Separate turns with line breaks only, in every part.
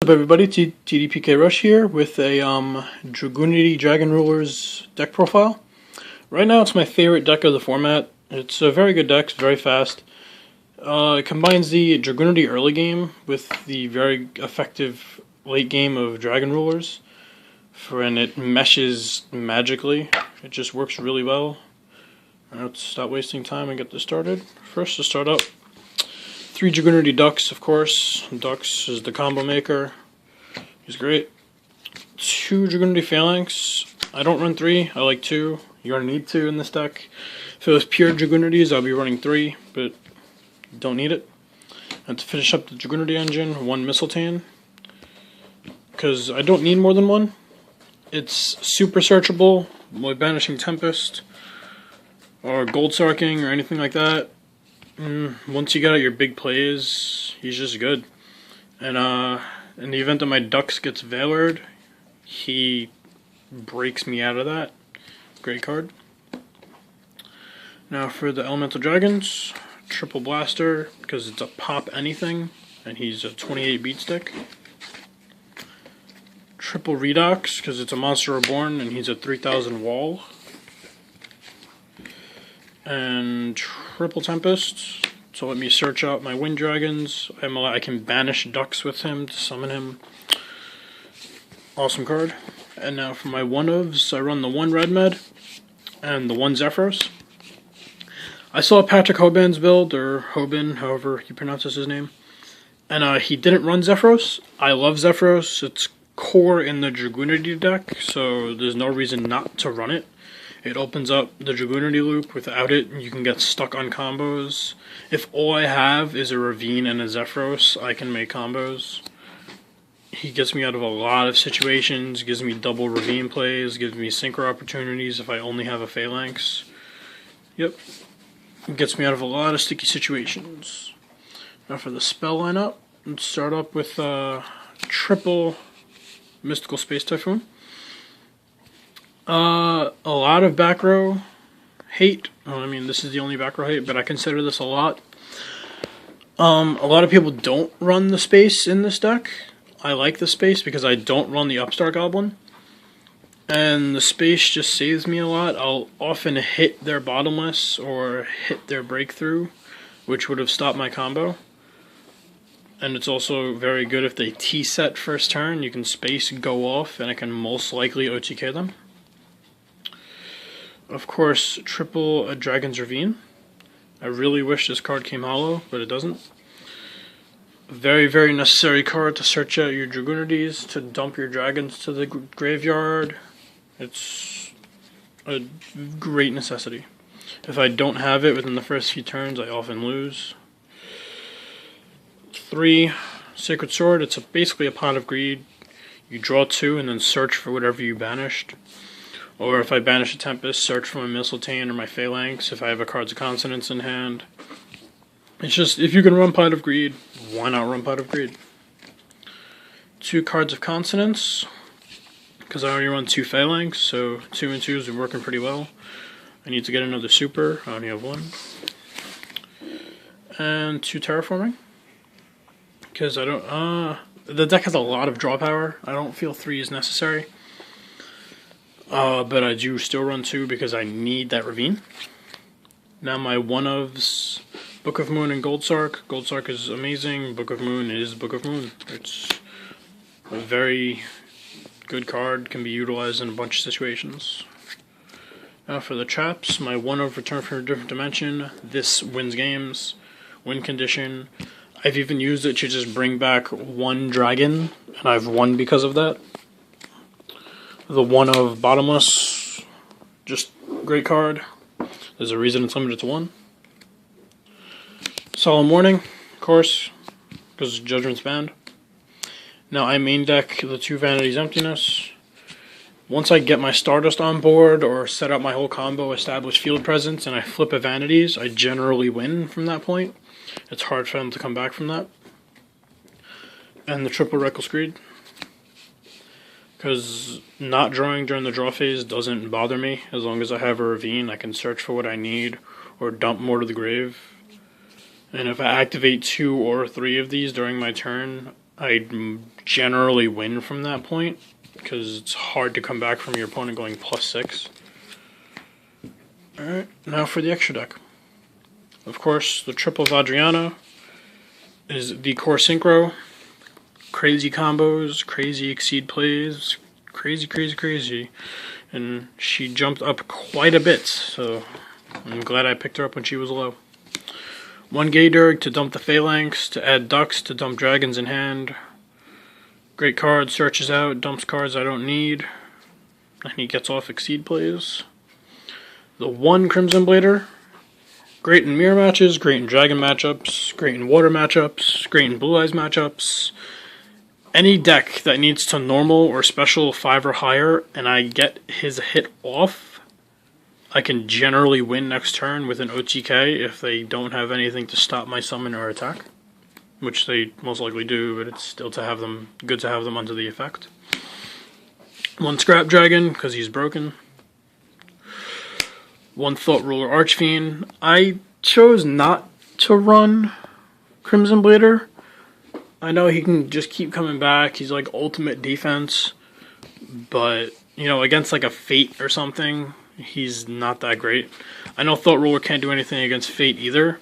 What's up everybody, TDPK Rush here with a Dragunity Dragon Rulers deck profile. Right now it's my favorite deck of the format. It's a very good deck, it's very fast. It combines the Dragunity early game with the very effective late game of Dragon Rulers, and it meshes magically. It just works really well. Let's stop wasting time and get this started. First, to start up, 3 Dragunity Ducks, of course. Ducks is the combo maker. He's great. 2 Dragunity Phalanx. I don't run 3, I like 2. You're going to need 2 in this deck. If it was pure Dragunities, I'll be running 3, but don't need it. And to finish up the Dragunity engine, 1 Mistletoe, because I don't need more than 1. It's super searchable, like Banishing Tempest, or Gold Sarking, or anything like that. Once you get out your big plays, he's just good. And in the event that my Ducks gets Veilered, he breaks me out of that. Great card. Now for the Elemental Dragons, Triple Blaster, because it's a pop anything, and he's a 28 beat stick. Triple Redox, because it's a Monster Reborn, and he's a 3000 wall. And Triple Tempest, to let me search out my Wind Dragons. I can banish Ducks with him to summon him. Awesome card. And now for my one-ofs, I run the 1 Red Med and the 1 Zephyros. I saw Patrick Hoban's build, or Hoban, however you pronounce his name, and he didn't run Zephyros. I love Zephyros. It's core in the Dragunity deck, so there's no reason not to run it. It opens up the Dragunity loop. Without it, you can get stuck on combos. If all I have is a Ravine and a Zephyros, I can make combos. He gets me out of a lot of situations, gives me double Ravine plays, gives me synchro opportunities if I only have a Phalanx. Yep. It gets me out of a lot of sticky situations. Now for the spell lineup, let's start up with triple Mystical Space Typhoon. A lot of back row hate. I mean, this is the only back row hate, but I consider this a lot. A lot of people don't run the space in this deck. I like the space because I don't run the Upstart Goblin. And the space just saves me a lot. I'll often hit their bottomless or hit their breakthrough, which would have stopped my combo. And it's also very good if they T-set first turn. You can space go off, and I can most likely OTK them. Of course, triple Dragon's Ravine. I really wish this card came hollow, but it doesn't. Very, very necessary card to search out your Dragunities, to dump your dragons to the graveyard. It's a great necessity. If I don't have it within the first few turns, I often lose. 3 Sacred Sword. It's basically a Pot of Greed. You draw 2 and then search for whatever you banished. Or if I banish a Tempest, search for my Mistletoe or my Phalanx if I have a Cards of Consonance in hand. It's just, if you can run Pot of Greed, why not run Pot of Greed? 2 Cards of Consonance, because I already run 2 Phalanx, so 2 and 2s are working pretty well. I need to get another super, I only have 1. And 2 Terraforming, because I don't, the deck has a lot of draw power. I don't feel 3 is necessary. But I do still run 2 because I need that Ravine. Now my one-ofs, Book of Moon and Gold Sark. Gold Sark is amazing. Book of Moon is Book of Moon. It's a very good card, can be utilized in a bunch of situations. Now for the traps, my one-of Return from a Different Dimension. This wins games. Win condition. I've even used it to just bring back 1 dragon, and I've won because of that. The one of Bottomless, just great card. There's a reason it's limited to 1. Solemn Warning, of course, because Judgment's banned. Now I main deck the 2 Vanities Emptiness. Once I get my Stardust on board, or set up my whole combo, establish field presence, and I flip a Vanities, I generally win from that point. It's hard for them to come back from that. And the triple Reckless Greed, because not drawing during the draw phase doesn't bother me. As long as I have a Ravine, I can search for what I need, or dump more to the grave. And if I activate 2 or 3 of these during my turn, I generally win from that point, because it's hard to come back from your opponent going +6. Alright, now for the extra deck. Of course, the triple of Adriana is the core synchro. Crazy combos, crazy exceed plays, crazy. And she jumped up quite a bit, so I'm glad I picked her up when she was low. 1 Gayderg to dump the Phalanx, to add Ducks to dump Dragons in hand. Great card, searches out, dumps cards I don't need, and he gets off exceed plays. The 1 Crimson Blader, great in mirror matches, great in dragon matchups, great in water matchups, great in blue eyes matchups. Any deck that needs to normal or special 5 or higher, and I get his hit off, I can generally win next turn with an OTK if they don't have anything to stop my summon or attack. Which they most likely do, but it's still good to have them under the effect. 1 Scrap Dragon, because he's broken. 1 Thought Ruler Archfiend. I chose not to run Crimson Blader. I know he can just keep coming back. He's like ultimate defense. But, you know, against like a Fate or something, he's not that great. I know Thought Ruler can't do anything against Fate either.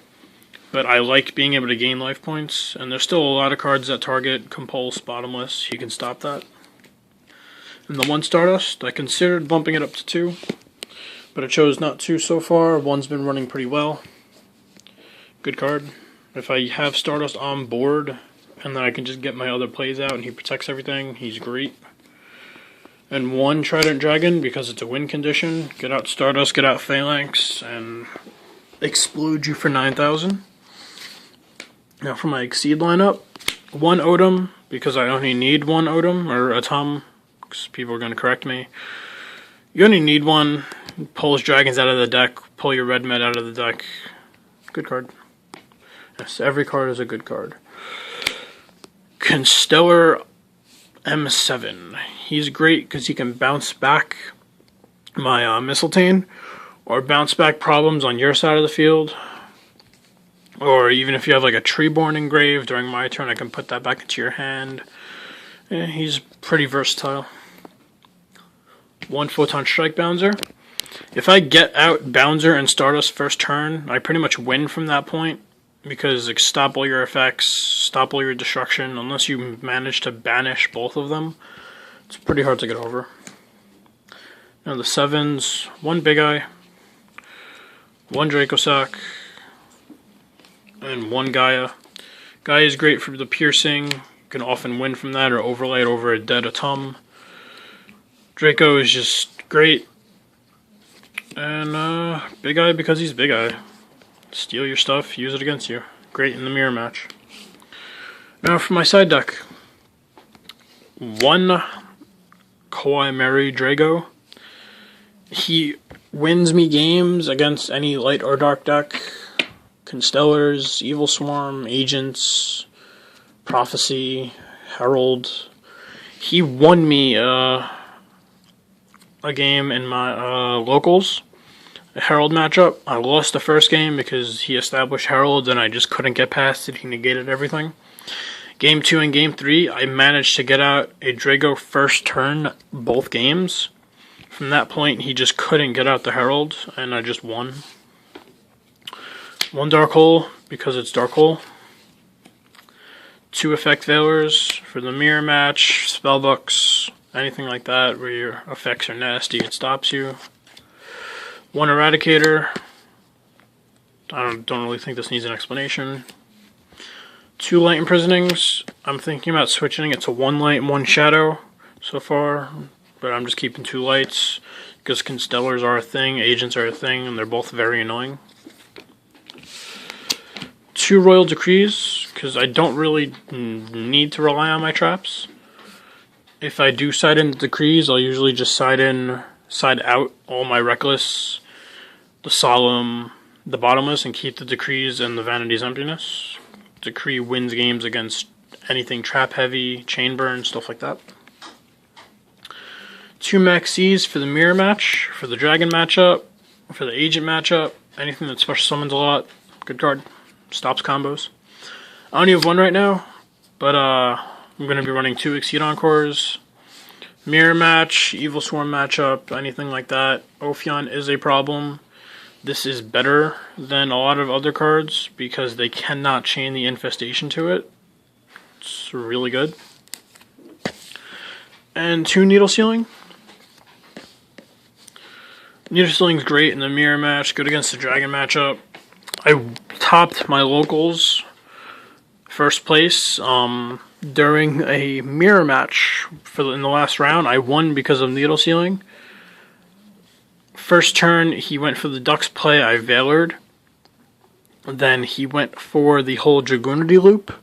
But I like being able to gain life points. And there's still a lot of cards that target Compulse, Bottomless. You can stop that. And the 1 Stardust, I considered bumping it up to 2. But I chose not to so far. 1's been running pretty well. Good card. If I have Stardust on board, and then I can just get my other plays out and he protects everything, he's great. And 1 Trident Dragon, because it's a win condition. Get out Stardust, get out Phalanx, and explode you for 9,000. Now for my Exceed lineup, 1 Odom, because I only need 1 Odom, or Atom, because people are going to correct me. You only need 1. Pulls dragons out of the deck, pull your red med out of the deck. Good card. Yes, every card is a good card. Constellar M7. He's great because he can bounce back my Mistletoe, or bounce back problems on your side of the field. Or even if you have like a Treeborn engraved during my turn, I can put that back into your hand. Yeah, he's pretty versatile. 1 Photon Strike Bouncer. If I get out Bouncer and Stardust first turn, I pretty much win from that point. Because like, stop all your effects, stop all your destruction, unless you manage to banish both of them. It's pretty hard to get over. Now the 7s, 1 Big Eye, 1 Dracosac, and 1 Gaia. Gaia is great for the piercing. You can often win from that or overlay it over a dead Atom. Draco is just great. And Big Eye because he's Big Eye. Steal your stuff, use it against you. Great in the mirror match. Now for my side deck. 1 Kawhi Mary Drago. He wins me games against any light or dark deck. Constellars, Evil Swarm, Agents, Prophecy, Herald. He won me a game in my locals. A Herald matchup. I lost the first game because he established Herald and I just couldn't get past it. He negated everything. Game 2 and Game 3, I managed to get out a Drago first turn both games. From that point, he just couldn't get out the Herald, and I just won. 1 Dark Hole, because it's Dark Hole. 2 Effect Veilers for the mirror match, spellbooks, anything like that where your effects are nasty, it stops you. 1 Eradicator. I don't really think this needs an explanation. 2 Light Imprisonings. I'm thinking about switching it to 1 Light and 1 Shadow so far, but I'm just keeping 2 lights because Constellars are a thing, Agents are a thing, and they're both very annoying. 2 Royal Decrees, because I don't really need to rely on my traps. If I do side in the Decrees, I'll usually just side out all my Reckless, the Solemn, the Bottomless, and keep the Decrees and the Vanity's Emptiness. Decree wins games against anything trap heavy, chain burn, stuff like that. 2 Maxis for the mirror match, for the dragon matchup, for the agent matchup, anything that special summons a lot. Good card. Stops combos. I only have 1 right now, but I'm going to be running 2 Exceedon cores. Mirror match, Evil Swarm matchup, anything like that. Ophion is a problem. This is better than a lot of other cards because they cannot chain the infestation to it. It's really good. And 2 Needle Sealing. Needle Sealing's great in the mirror match, good against the dragon matchup. I topped my locals first place during a mirror match in the last round. I won because of Needle Sealing. First turn, he went for the Ducks play, I Valored. Then he went for the whole Dragunity loop,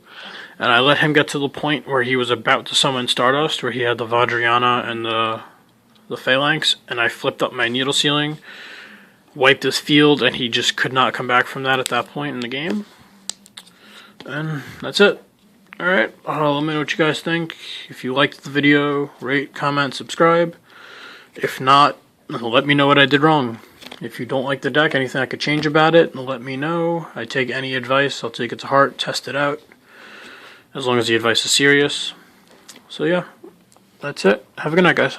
and I let him get to the point where he was about to summon Stardust, where he had the Vajrayana and the Phalanx, and I flipped up my Needle Sealing, wiped his field, and he just could not come back from that at that point in the game. And that's it. Alright, let me know what you guys think. If you liked the video, rate, comment, subscribe. If not, let me know what I did wrong. If you don't like the deck, anything I could change about it, let me know. I take any advice, I'll take it to heart, test it out, as long as the advice is serious. So yeah, that's it. Have a good night, guys.